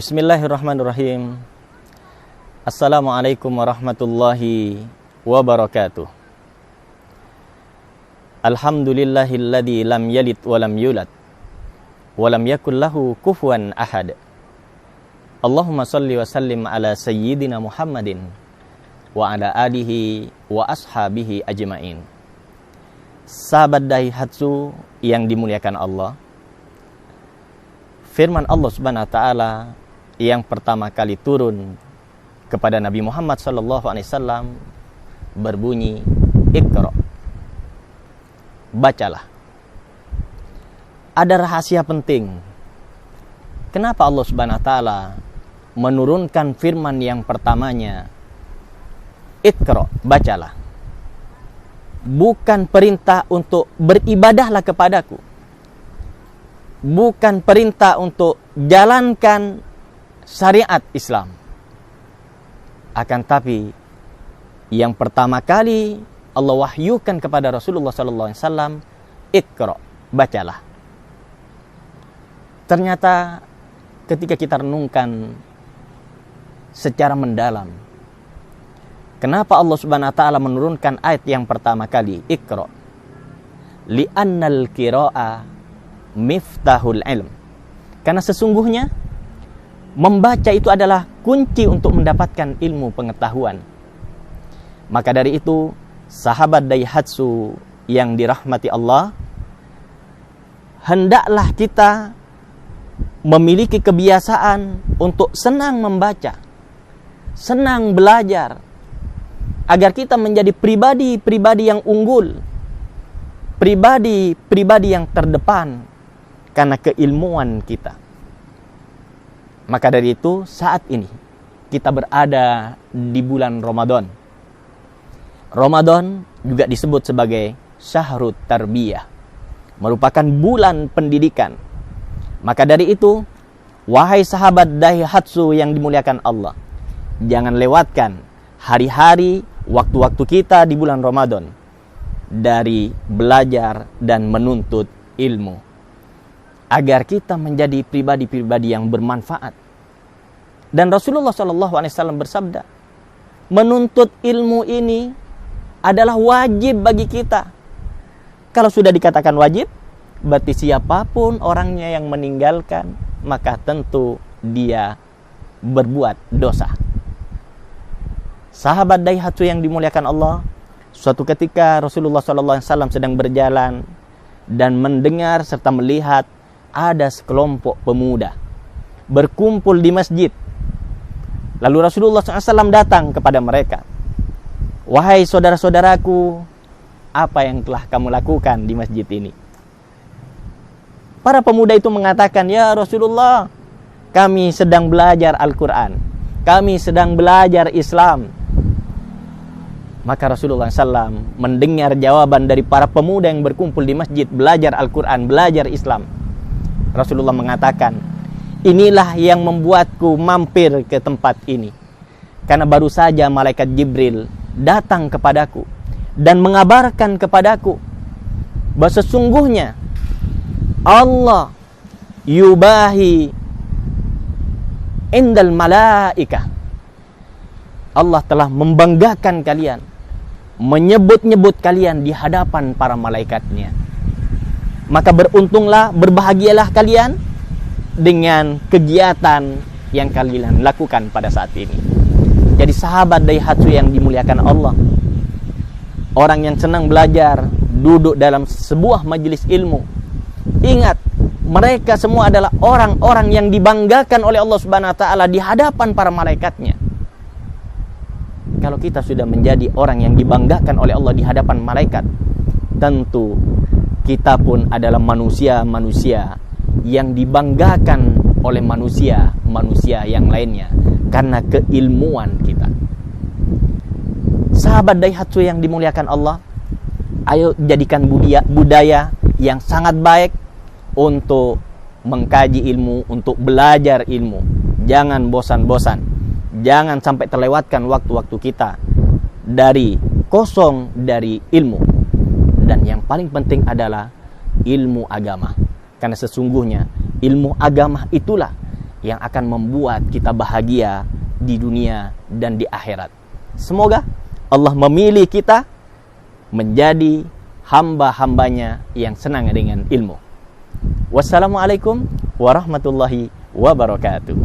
Bismillahirrahmanirrahim. Assalamualaikum warahmatullahi wabarakatuh. Alhamdulillahilladzi lam yalid wa lam yulad wa lam yakul lahu kufuwan ahad. Allahumma salli wa sallim ala sayyidina Muhammadin wa ala alihi wa ashabihi ajma'in. Sahabat Daihatsu yang dimuliakan Allah, firman Allah Subhanahu wa taala yang pertama kali turun kepada Nabi Muhammad sallallahu alaihi wasallam berbunyi, Iqra. Bacalah. Ada rahasia penting. Kenapa Allah Subhanahu wa taala menurunkan firman yang pertamanya, Iqra, bacalah. Bukan perintah untuk beribadahlah kepadaku. Bukan perintah untuk jalankan syariat Islam. Akan tapi yang pertama kali Allah wahyukan kepada Rasulullah sallallahu alaihi wasallam, Iqra, bacalah. Ternyata ketika kita renungkan secara mendalam, kenapa Allah Subhanahu wa taala menurunkan ayat yang pertama kali, Iqra? Li'annal qira'a miftahul ilm. Karena sesungguhnya membaca itu adalah kunci untuk mendapatkan ilmu pengetahuan. Maka dari itu, sahabat Daihatsu yang dirahmati Allah, hendaklah kita memiliki kebiasaan untuk senang membaca, senang belajar, agar kita menjadi pribadi-pribadi yang unggul, pribadi-pribadi yang terdepan karena keilmuan kita. Maka dari itu, saat ini kita berada di bulan Ramadan. Ramadan juga disebut sebagai Syahrut Tarbiyah, merupakan bulan pendidikan. Maka dari itu, wahai sahabat Daihatsu yang dimuliakan Allah, jangan lewatkan hari-hari, waktu-waktu kita di bulan Ramadan dari belajar dan menuntut ilmu, agar kita menjadi pribadi-pribadi yang bermanfaat. Dan Rasulullah SAW bersabda, menuntut ilmu ini adalah wajib bagi kita. Kalau sudah dikatakan wajib, berarti siapapun orangnya yang meninggalkan, maka tentu dia berbuat dosa. Sahabat Daihatsu yang dimuliakan Allah, suatu ketika Rasulullah SAW sedang berjalan dan mendengar serta melihat ada sekelompok pemuda berkumpul di masjid. Lalu Rasulullah SAW datang kepada mereka. Wahai saudara-saudaraku, apa yang telah kamu lakukan di masjid ini? Para pemuda itu mengatakan, ya Rasulullah, kami sedang belajar Al-Quran, kami sedang belajar Islam. Maka Rasulullah SAW mendengar jawaban dari para pemuda yang berkumpul di masjid belajar Al-Quran, belajar Islam. Rasulullah mengatakan, inilah yang membuatku mampir ke tempat ini, karena baru saja malaikat Jibril datang kepadaku dan mengabarkan kepadaku bahwa sesungguhnya Allah yubahi indal malaikah. Allah telah membanggakan kalian, menyebut-nyebut kalian di hadapan para malaikatnya. Maka beruntunglah, berbahagialah kalian dengan kegiatan yang kalian lakukan pada saat ini. Jadi sahabat Daihatsu yang dimuliakan Allah, orang yang senang belajar, duduk dalam sebuah majelis ilmu, ingat, mereka semua adalah orang-orang yang dibanggakan oleh Allah Subhanahu wa taala di hadapan para malaikatnya. Kalau kita sudah menjadi orang yang dibanggakan oleh Allah di hadapan malaikat, tentu kita pun adalah manusia-manusia yang dibanggakan oleh manusia-manusia yang lainnya karena keilmuan kita. Sahabat Daihatsu yang dimuliakan Allah, ayo jadikan budaya yang sangat baik untuk mengkaji ilmu, untuk belajar ilmu. Jangan bosan-bosan, jangan sampai terlewatkan waktu-waktu kita dari kosong dari ilmu. Dan yang paling penting adalah ilmu agama. Karena sesungguhnya ilmu agama itulah yang akan membuat kita bahagia di dunia dan di akhirat. Semoga Allah memilih kita menjadi hamba-hambanya yang senang dengan ilmu. Wassalamualaikum warahmatullahi wabarakatuh.